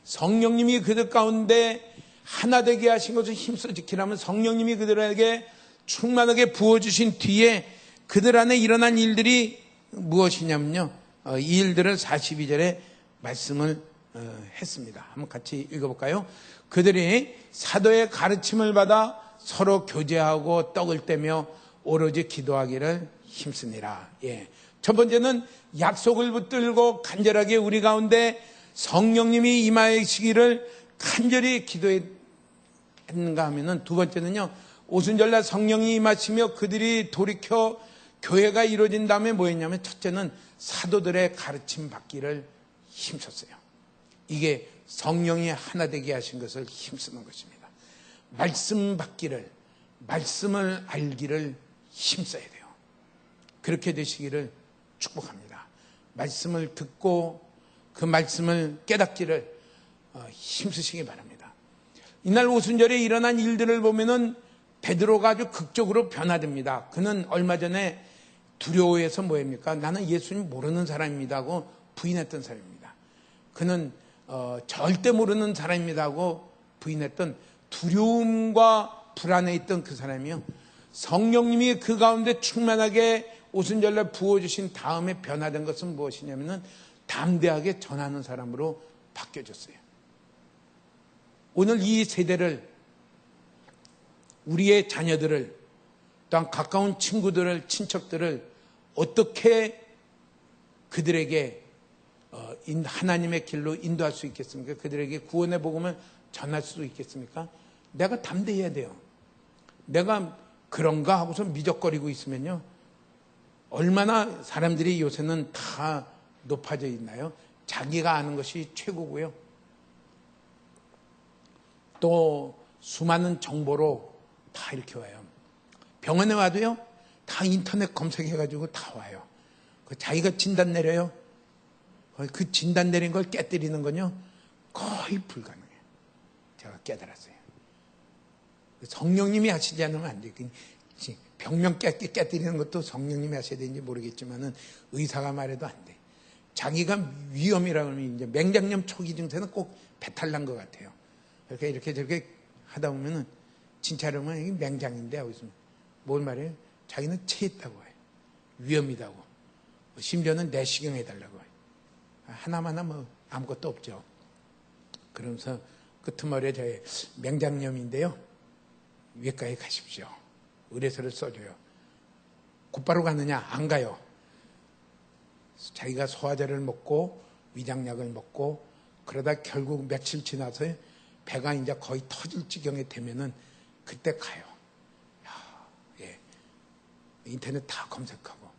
성령님이 그들 가운데 하나 되게 하신 것을 힘써 지키라면 성령님이 그들에게 충만하게 부어주신 뒤에 그들 안에 일어난 일들이 무엇이냐면요, 이 일들을 42절에 말씀을 했습니다. 한번 같이 읽어볼까요? 그들이 사도의 가르침을 받아 서로 교제하고 떡을 떼며 오로지 기도하기를 힘쓰니라. 예. 첫 번째는 약속을 붙들고 간절하게 우리 가운데 성령님이 임하시기를 간절히 기도했는가 하면은, 두 번째는요, 오순절날 성령이 임하시며 그들이 돌이켜 교회가 이루어진 다음에 뭐 했냐면, 첫째는 사도들의 가르침 받기를 힘썼어요. 이게 성령이 하나 되게 하신 것을 힘쓰는 것입니다. 말씀 받기를, 말씀을 알기를 힘써야 돼요. 그렇게 되시기를 축복합니다. 말씀을 듣고 그 말씀을 깨닫기를 힘쓰시기 바랍니다. 이날 오순절에 일어난 일들을 보면은 베드로가 아주 극적으로 변화됩니다. 그는 얼마 전에 두려워해서 뭐입니까? 나는 예수님 모르는 사람입니다 하고 부인했던 사람입니다. 그는 절대 모르는 사람입니다 하고 부인했던 두려움과 불안에 있던 그 사람이요, 성령님이 그 가운데 충만하게 오순절날 부어주신 다음에 변화된 것은 무엇이냐면은 담대하게 전하는 사람으로 바뀌어졌어요. 오늘 이 세대를, 우리의 자녀들을, 또한 가까운 친구들을, 친척들을 어떻게 그들에게 하나님의 길로 인도할 수 있겠습니까? 그들에게 구원의 복음을 전할 수 있겠습니까? 내가 담대해야 돼요. 내가 그런가 하고서 미적거리고 있으면요, 얼마나 사람들이 요새는 다 높아져 있나요? 자기가 아는 것이 최고고요. 또 수많은 정보로 다 이렇게 와요. 병원에 와도요, 다 인터넷 검색해가지고 다 와요. 자기가 진단 내려요. 그 진단 내린 걸 깨뜨리는 건요, 거의 불가능해요. 제가 깨달았어요. 성령님이 하시지 않으면 안 돼요. 병명 깨뜨리는 것도 성령님이 하셔야 되는지 모르겠지만은 의사가 말해도 안 돼. 자기가 위험이라고 하면 이제 맹장염 초기 증세는 꼭 배탈 난 것 같아요. 이렇게 저렇게 하다 보면은 진짜로 보면 이게 맹장인데 하고 있으면 뭘 말해요? 자기는 체했다고 해요. 위험이다고. 심지어는 내시경 해달라고 해요. 하나마나 뭐 아무것도 없죠. 그러면서 끄트머리에 저의 맹장염인데요, 외과에 가십시오. 의뢰서를 써줘요. 곧바로 가느냐? 안 가요. 자기가 소화제를 먹고 위장약을 먹고 그러다 결국 며칠 지나서 배가 이제 거의 터질 지경에 되면은 그때 가요. 예. 인터넷 다 검색하고.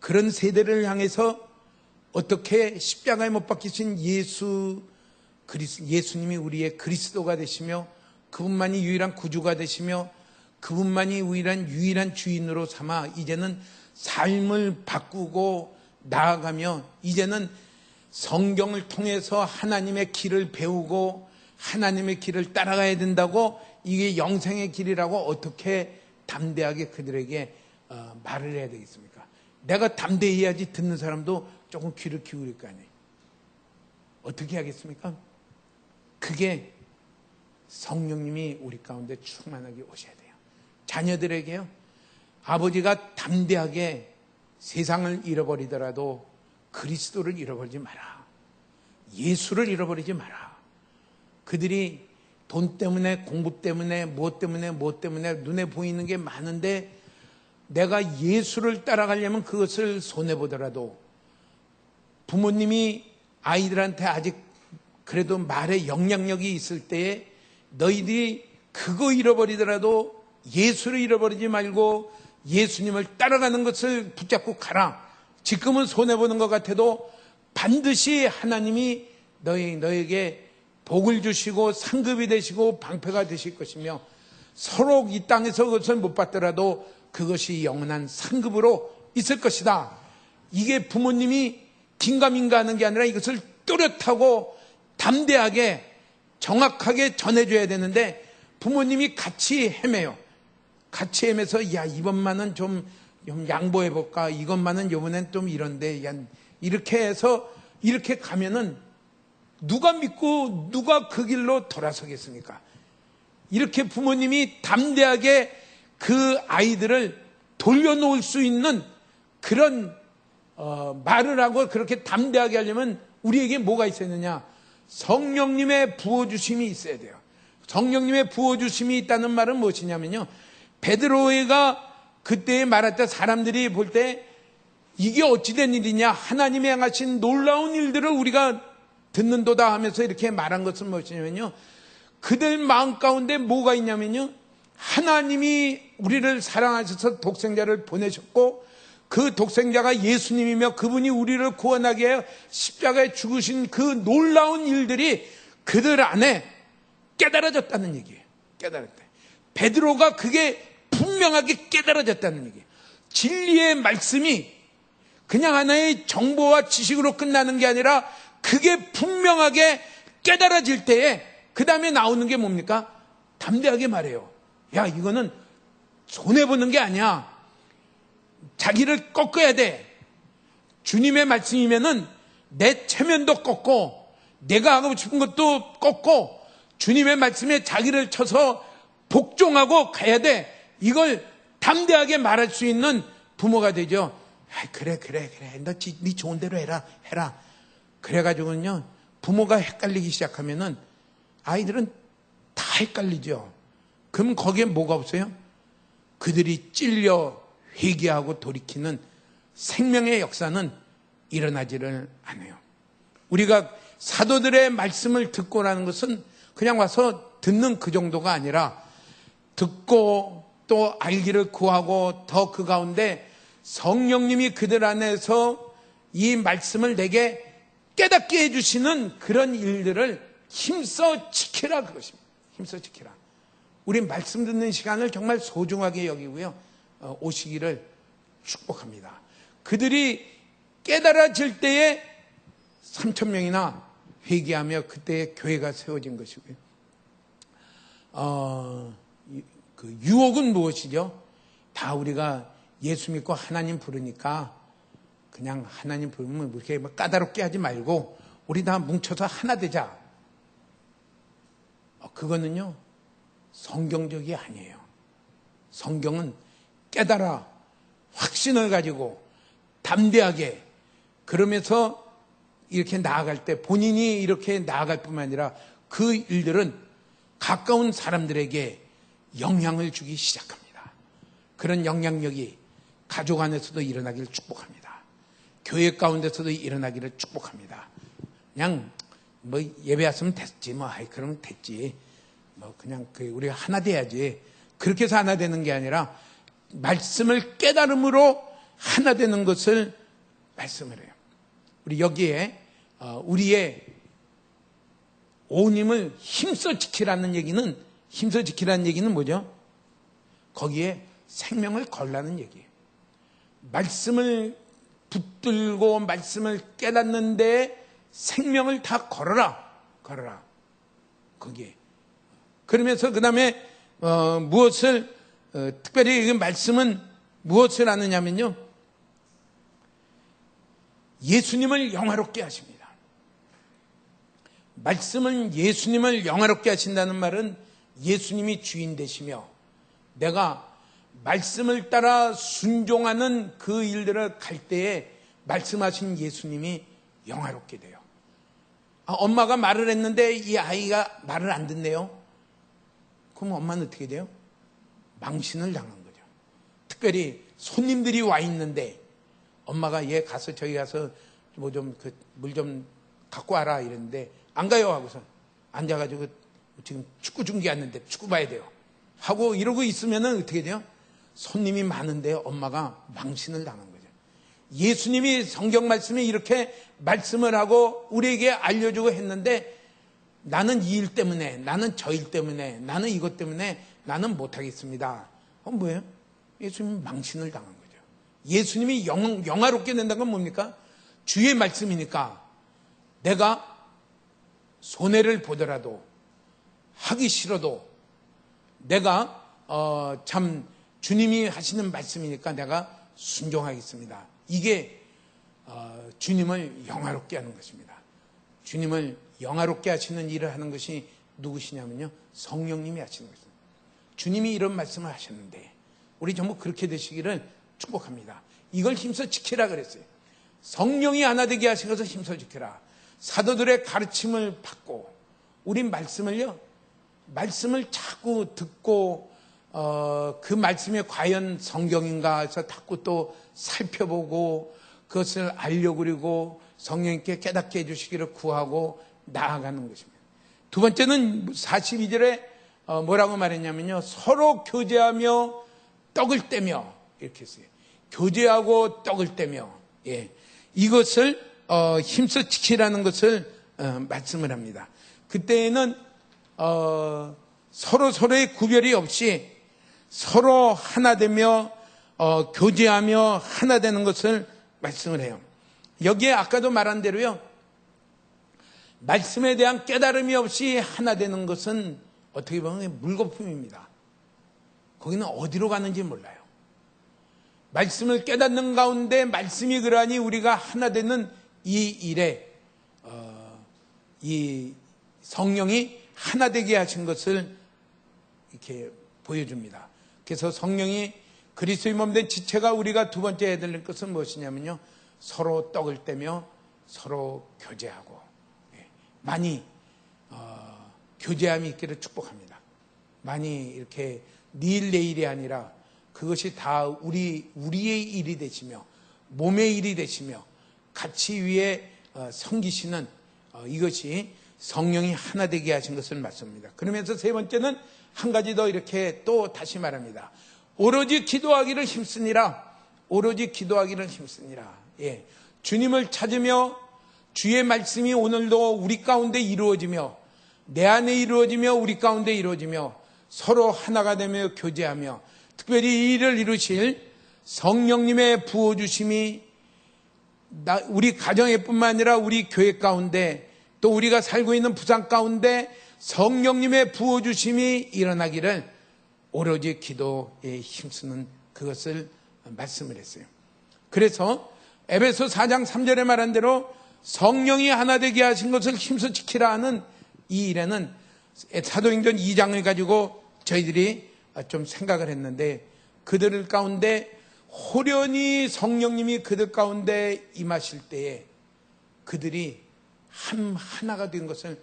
그런 세대를 향해서 어떻게 십자가에 못 박히신 예수님이 우리의 그리스도가 되시며 그분만이 유일한 구주가 되시며 그분만이 유일한 주인으로 삼아 이제는 삶을 바꾸고 나아가며 이제는 성경을 통해서 하나님의 길을 배우고 하나님의 길을 따라가야 된다고, 이게 영생의 길이라고 어떻게 담대하게 그들에게 말을 해야 되겠습니까? 내가 담대해야지 듣는 사람도 조금 귀를 기울일 거 아니에요. 어떻게 하겠습니까? 그게 성령님이 우리 가운데 충만하게 오셔야 돼요. 자녀들에게요, 아버지가 담대하게 세상을 잃어버리더라도 그리스도를 잃어버리지 마라. 예수를 잃어버리지 마라. 그들이 돈 때문에, 공부 때문에, 무엇 때문에 눈에 보이는 게 많은데 내가 예수를 따라가려면 그것을 손해보더라도, 부모님이 아이들한테 아직 그래도 말에 영향력이 있을 때에 너희들이 그거 잃어버리더라도 예수를 잃어버리지 말고 예수님을 따라가는 것을 붙잡고 가라. 지금은 손해보는 것 같아도 반드시 하나님이 너에게 복을 주시고 상급이 되시고 방패가 되실 것이며, 서로 이 땅에서 그것을 못 받더라도 그것이 영원한 상급으로 있을 것이다. 이게 부모님이 긴가민가 하는 게 아니라 이것을 뚜렷하고 담대하게 정확하게 전해줘야 되는데, 부모님이 같이 헤매요. 같이 헤매서 야, 이번만은 좀 양보해볼까, 이것만은 이번엔 좀 이런데, 야, 이렇게 해서 이렇게 가면은 누가 믿고 누가 그 길로 돌아서겠습니까? 이렇게 부모님이 담대하게 그 아이들을 돌려놓을 수 있는 그런 말을 하고 그렇게 담대하게 하려면 우리에게 뭐가 있어야 되느냐? 성령님의 부어주심이 있어야 돼요. 성령님의 부어주심이 있다는 말은 무엇이냐면요, 베드로가 그때 말할 때 사람들이 볼 때 이게 어찌된 일이냐, 하나님이 행하신 놀라운 일들을 우리가 듣는도다 하면서 이렇게 말한 것은 무엇이냐면요, 그들 마음 가운데 뭐가 있냐면요, 하나님이 우리를 사랑하셔서 독생자를 보내셨고, 그 독생자가 예수님이며 그분이 우리를 구원하게 하여 십자가에 죽으신 그 놀라운 일들이 그들 안에 깨달아졌다는 얘기예요. 깨달았다. 베드로가 그게 분명하게 깨달아졌다는 얘기예요. 진리의 말씀이 그냥 하나의 정보와 지식으로 끝나는 게 아니라 그게 분명하게 깨달아질 때에 그 다음에 나오는 게 뭡니까? 담대하게 말해요. 야, 이거는 손해보는 게 아니야. 자기를 꺾어야 돼. 주님의 말씀이면은 내 체면도 꺾고 내가 하고 싶은 것도 꺾고 주님의 말씀에 자기를 쳐서 복종하고 가야 돼. 이걸 담대하게 말할 수 있는 부모가 되죠. 그래. 너 네 좋은 대로 해라. 그래가지고는요, 부모가 헷갈리기 시작하면은 아이들은 다 헷갈리죠. 그럼 거기에 뭐가 없어요? 그들이 찔려 회개하고 돌이키는 생명의 역사는 일어나지를 않아요. 우리가 사도들의 말씀을 듣고라는 것은 그냥 와서 듣는 그 정도가 아니라 듣고 또 알기를 구하고 더 그 가운데 성령님이 그들 안에서 이 말씀을 내게 깨닫게 해주시는 그런 일들을 힘써 지키라, 그것입니다. 힘써 지키라. 우리 말씀 듣는 시간을 정말 소중하게 여기고요, 오시기를 축복합니다. 그들이 깨달아질 때에 3,000명이나 회개하며 그때 교회가 세워진 것이고요. 그 유혹은 무엇이죠? 다 우리가 예수 믿고 하나님 부르니까 그냥 하나님 부르면 그렇게 까다롭게 하지 말고 우리 다 뭉쳐서 하나 되자. 그거는요, 성경적이 아니에요. 성경은 깨달아 확신을 가지고 담대하게 그러면서 이렇게 나아갈 때 본인이 이렇게 나아갈 뿐만 아니라 그 일들은 가까운 사람들에게 영향을 주기 시작합니다. 그런 영향력이 가족 안에서도 일어나기를 축복합니다. 교회 가운데서도 일어나기를 축복합니다. 그냥 뭐 예배 왔으면 됐지, 그러면 됐지, 그냥 우리가 하나 돼야지, 그렇게 해서 하나 되는 게 아니라 말씀을 깨달음으로 하나 되는 것을 말씀을 해요. 우리 여기에 우리의 온 힘을 힘써 지키라는 얘기는, 힘써 지키라는 얘기는 뭐죠? 거기에 생명을 걸라는 얘기예요. 말씀을 붙들고 말씀을 깨닫는데 생명을 다 걸어라. 거기에. 그러면서 그 다음에 무엇을 특별히 그 말씀은 무엇을 하느냐면요, 예수님을 영화롭게 하십니다. 말씀은 예수님을 영화롭게 하신다는 말은 예수님이 주인 되시며 내가 말씀을 따라 순종하는 그 일들을 갈 때에 말씀하신 예수님이 영화롭게 돼요. 엄마가 말을 했는데 이 아이가 말을 안 듣네요. 그럼 엄마는 어떻게 돼요? 망신을 당한 거죠. 특별히 손님들이 와 있는데 엄마가 얘 가서 저기 가서 뭐 좀 물 좀 갖고 와라 이랬는데 안 가요 하고서 앉아가지고 지금 축구 중계하는데 축구 봐야 돼요 하고 이러고 있으면은 어떻게 돼요? 손님이 많은데 엄마가 망신을 당한 거죠. 예수님이 성경 말씀에 이렇게 말씀을 하고 우리에게 알려주고 했는데 나는 이 일 때문에, 나는 저 일 때문에, 나는 이것 때문에 나는 못하겠습니다. 뭐예요? 예수님이 망신을 당한 거죠. 예수님이 영화롭게 된다는 건 뭡니까? 주의 말씀이니까 내가 손해를 보더라도 하기 싫어도 내가 참 주님이 하시는 말씀이니까 내가 순종하겠습니다. 이게 주님을 영화롭게 하는 것입니다. 주님을 영화롭게 하시는 일을 하는 것이 누구시냐면요, 성령님이 하시는 것입니다. 주님이 이런 말씀을 하셨는데 우리 전부 그렇게 되시기를 축복합니다. 이걸 힘써 지키라 그랬어요. 성령이 하나 되게 하신 것을 힘써 지키라. 사도들의 가르침을 받고 우린 말씀을 자꾸 듣고 그 말씀이 과연 성경인가 해서 자꾸 또 살펴보고 그것을 알려고 그리고 성령님께 깨닫게 해주시기를 구하고 나아가는 것입니다. 두 번째는 42절에 뭐라고 말했냐면요, 서로 교제하며 떡을 떼며 이렇게 했어요. 교제하고 떡을 떼며, 예, 이것을 힘써 지키라는 것을 말씀을 합니다. 그때에는 서로의 구별이 없이 서로 하나 되며 교제하며 하나 되는 것을 말씀을 해요. 여기에 아까도 말한 대로요, 말씀에 대한 깨달음이 없이 하나 되는 것은 어떻게 보면 물거품입니다. 거기는 어디로 가는지 몰라요. 말씀을 깨닫는 가운데 말씀이 그러하니 우리가 하나 되는 이 일에 이 성령이 하나 되게 하신 것을 이렇게 보여줍니다. 그래서 성령이 그리스도의 몸된 지체가 우리가 두 번째 해야 될 것은 무엇이냐면요, 서로 떡을 떼며 서로 교제하고, 많이 교제함이 있기를 축복합니다. 많이 이렇게 내일이 아니라 그것이 다 우리의 일이 되시며 몸의 일이 되시며 같이 위에 섬기시는 이것이 성령이 하나 되게 하신 것을 말씀합니다. 그러면서 세 번째는 한 가지 더 이렇게 또 다시 말합니다. 오로지 기도하기를 힘쓰니라. 오로지 기도하기를 힘쓰니라. 예, 주님을 찾으며 주의 말씀이 오늘도 우리 가운데 이루어지며 내 안에 이루어지며 우리 가운데 이루어지며 서로 하나가 되며 교제하며 특별히 이 일을 이루실 성령님의 부어주심이 우리 가정에 뿐만 아니라 우리 교회 가운데 또 우리가 살고 있는 부산 가운데 성령님의 부어주심이 일어나기를 오로지 기도에 힘쓰는 그것을 말씀을 했어요. 그래서 에베소 4장 3절에 말한 대로 성령이 하나 되게 하신 것을 힘써 지키라 하는 이 일에는 사도행전 2장을 가지고 저희들이 좀 생각을 했는데 그들 가운데 호련히 성령님이 그들 가운데 임하실 때에 그들이 하나가 된 것을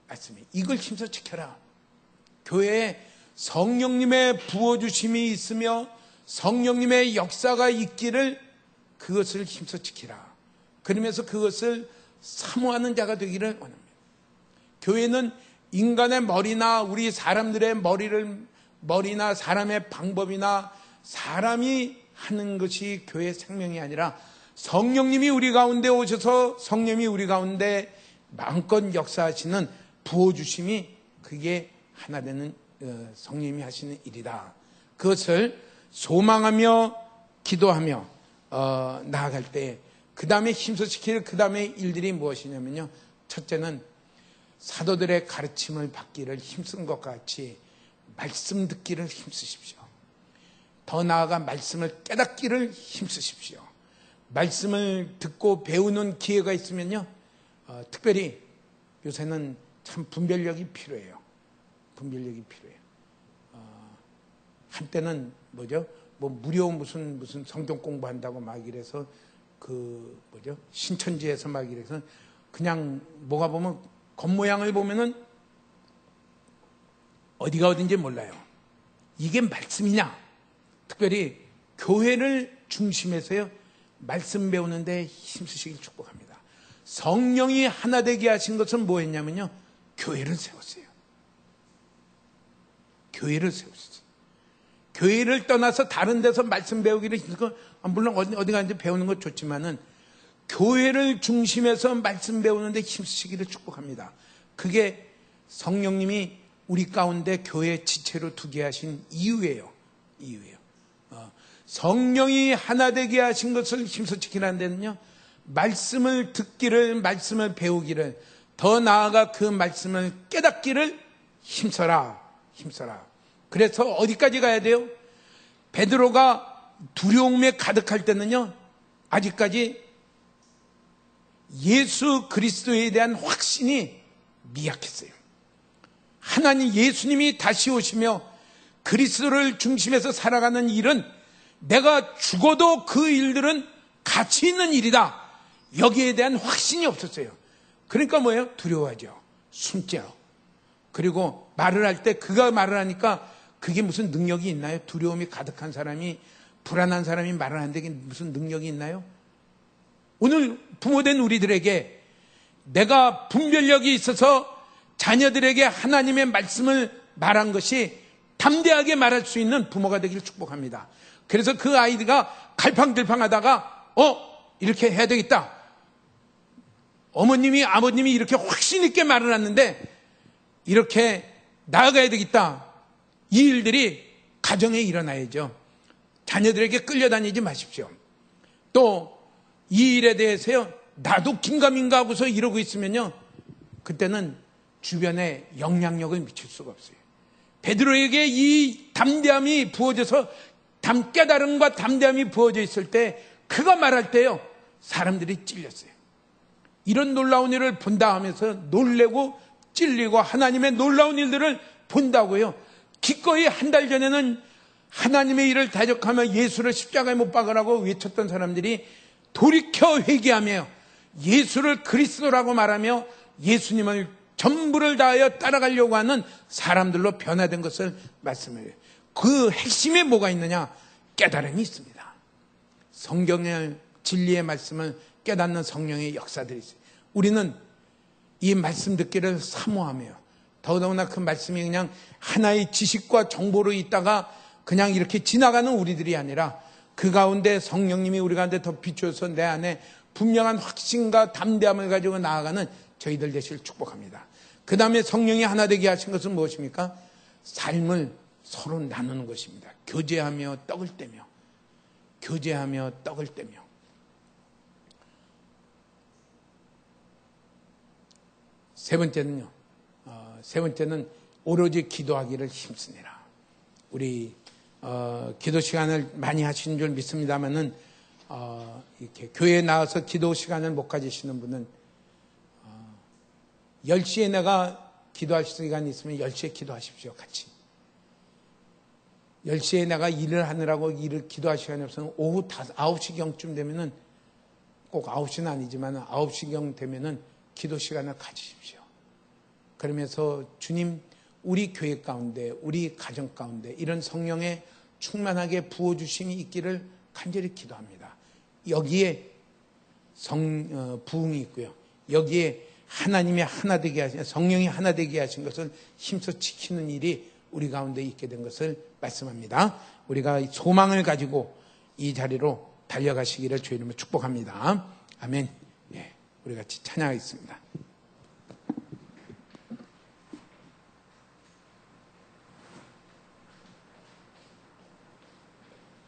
말씀해. 이걸 힘써 지켜라. 교회에 성령님의 부어주심이 있으며 성령님의 역사가 있기를 그것을 힘써 지키라. 그러면서 그것을 사모하는 자가 되기를 원합니다. 교회는 인간의 머리나 우리 사람들의 머리나 사람의 방법이나 사람이 하는 것이 교회의 생명이 아니라 성령님이 우리 가운데 오셔서 성령님이 우리 가운데 마음껏 역사하시는 부어주심이 그게 하나 되는 성령님이 하시는 일이다. 그것을 소망하며 기도하며 나아갈 때 그 다음에 힘써 지킬 그 다음에 일들이 무엇이냐면요, 첫째는 사도들의 가르침을 받기를 힘쓴 것과 같이 말씀 듣기를 힘쓰십시오. 더 나아가 말씀을 깨닫기를 힘쓰십시오. 말씀을 듣고 배우는 기회가 있으면요, 특별히 요새는 참 분별력이 필요해요. 분별력이 필요해요. 한때는 무료 무슨 성경 공부한다고 막 이래서 신천지에서 막 이래서 그냥 뭐가 보면 겉모양을 보면은 어디가 어딘지 몰라요. 이게 말씀이냐? 특별히 교회를 중심해서요, 말씀 배우는데 힘쓰시길 축복합니다. 성령이 하나 되게 하신 것은 뭐였냐면요, 교회를 세웠어요. 교회를 세우셨어요. 교회를 떠나서 다른 데서 말씀 배우기를 힘쓰고, 물론 어디 가는지 배우는 것 좋지만은 교회를 중심해서 말씀 배우는데 힘쓰시기를 축복합니다. 그게 성령님이 우리 가운데 교회 지체로 두게 하신 이유예요. 성령이 하나 되게 하신 것을 힘써 지키는 데는요, 말씀을 듣기를, 말씀을 배우기를, 더 나아가 그 말씀을 깨닫기를 힘써라. 그래서 어디까지 가야 돼요? 베드로가 두려움에 가득할 때는요, 아직까지 예수 그리스도에 대한 확신이 미약했어요. 하나님 예수님이 다시 오시며 그리스도를 중심해서 살아가는 일은 내가 죽어도 그 일들은 가치 있는 일이다. 여기에 대한 확신이 없었어요. 그러니까 뭐예요? 두려워하죠. 숨죠. 그리고 말을 할 때 그가 말을 하니까 그게 무슨 능력이 있나요? 두려움이 가득한 사람이, 불안한 사람이 말을 하는데 무슨 능력이 있나요? 오늘 부모된 우리들에게 내가 분별력이 있어서 자녀들에게 하나님의 말씀을 말한 것이 담대하게 말할 수 있는 부모가 되기를 축복합니다. 그래서 그 아이가 갈팡질팡하다가 이렇게 해야 되겠다. 어머님이 아버님이 이렇게 확신 있게 말을 했는데 이렇게 나아가야 되겠다. 이 일들이 가정에 일어나야죠. 자녀들에게 끌려다니지 마십시오. 또 이 일에 대해서요, 나도 긴가민가 하고서 이러고 있으면요, 그때는 주변에 영향력을 미칠 수가 없어요. 베드로에게 이 담대함이 부어져서, 깨달음과 담대함이 부어져 있을 때, 그가 말할 때요, 사람들이 찔렸어요. 이런 놀라운 일을 본다 하면서 놀래고 찔리고 하나님의 놀라운 일들을 본다고요. 기꺼이 한 달 전에는 하나님의 일을 대적하며 예수를 십자가에 못 박으라고 외쳤던 사람들이 돌이켜 회개하며 예수를 그리스도라고 말하며 예수님을 전부를 다하여 따라가려고 하는 사람들로 변화된 것을 말씀해요. 그 핵심에 뭐가 있느냐? 깨달음이 있습니다. 성경의 진리의 말씀을 깨닫는 성령의 역사들이 있어요. 우리는 이 말씀 듣기를 사모하며, 더더구나 그 말씀이 그냥 하나의 지식과 정보로 있다가 그냥 이렇게 지나가는 우리들이 아니라 그 가운데 성령님이 우리 가운데 더 비추어서 내 안에 분명한 확신과 담대함을 가지고 나아가는 저희들 되시길 축복합니다. 그 다음에 성령이 하나 되게 하신 것은 무엇입니까? 삶을 서로 나누는 것입니다. 교제하며 떡을 떼며, 세 번째는 오로지 기도하기를 힘쓰니라. 우리 기도 시간을 많이 하시는 줄 믿습니다만은 이렇게 교회에 나와서 기도 시간을 못 가지시는 분은 10시에 내가 기도할 시간이 있으면 10시에 기도하십시오. 같이. 10시에 내가 일을 하느라고 기도할 시간이 없으면 오후 9시경쯤 되면은, 꼭 9시는 아니지만 9시경 되면은 기도 시간을 가지십시오. 그러면서 주님, 우리 교회 가운데, 우리 가정 가운데 이런 성령의 충만하게 부어주심이 있기를 간절히 기도합니다. 여기에 부흥이 있고요. 여기에 하나님이 하나 되게 하신, 성령이 하나 되게 하신 것을 힘써 지키는 일이 우리 가운데 있게 된 것을 말씀합니다. 우리가 소망을 가지고 이 자리로 달려가시기를 주의 이름으로 축복합니다. 아멘. 예, 우리 같이 찬양하겠습니다.